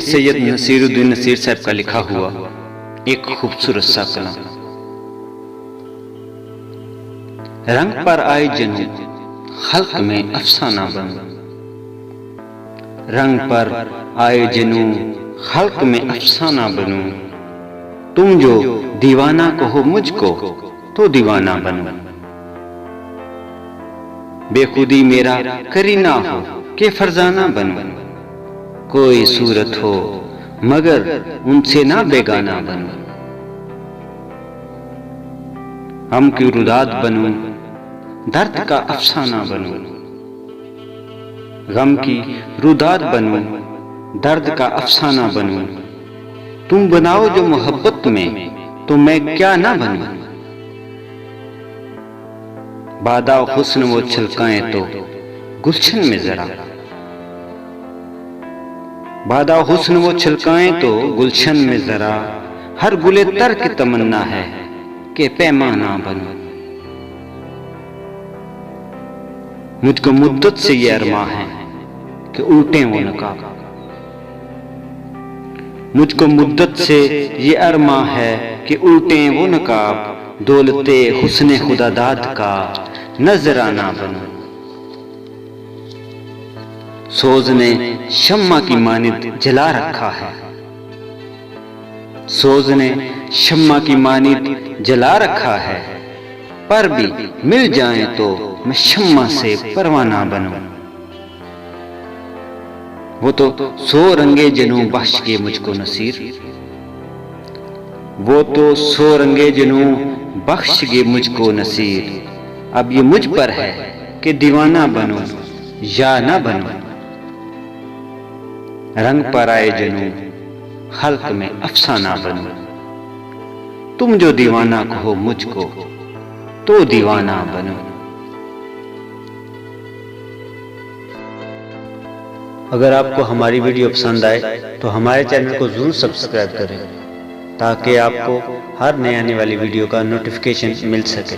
मीर सैयद नसीरुद्दीन नसीर साहब का लिखा हुआ एक खूबसूरत सा कलाम। रंग पर आए जनू खल्क में अफसाना बनूं, रंग पर आए जनू खल्क में अफसाना बनूं, तुम जो दीवाना कहो मुझको तो दीवाना बनूं। बेखुदी मेरा करीना हो के फरजाना बनूं, कोई सूरत हो मगर उनसे ना बेगाना बनूं। हम की रुदात बनूं, दर्द का अफसाना बनूं, गम की रुदात बनूं, दर्द का अफसाना बनूं। तुम बनाओ जो मोहब्बत में तो मैं क्या ना बनूं। बादा हुस्न वो छलकाएं तो गुलशन में जरा, बादा हुस्न वो छलकाएं तो गुलशन में जरा, हर गुले तर की तमन्ना है कि पैमाना बनूं। मुझको मुद्दत से ये अरमा है कि उल्टे वो नकाब, मुझको मुद्दत से ये अरमा है कि उल्टे वो नकाब, दौलते हुस्ने खुदादाद का नजराना बनूं। सोज ने शम्मा की मानिद जला रखा है, सोज ने शम्मा की मानिद जला रखा है, पर भी मिल जाए तो मैं शम्मा से परवाना बनूं। वो तो 100 रंगे जनू बख्श के मुझको नसीर, वो तो 100 रंगे जनू बख्श के मुझको नसीर। अब ये मुझ पर है कि दीवाना बनूं या ना बनूं। रंग पर आए जनू खल्क में अफसाना बनूं, तुम जो दीवाना कहो मुझको तो दीवाना बनूं। अगर आपको हमारी वीडियो पसंद आए तो हमारे चैनल को जरूर सब्सक्राइब करें ताकि आपको हर नई आने वाली वीडियो का नोटिफिकेशन मिल सके।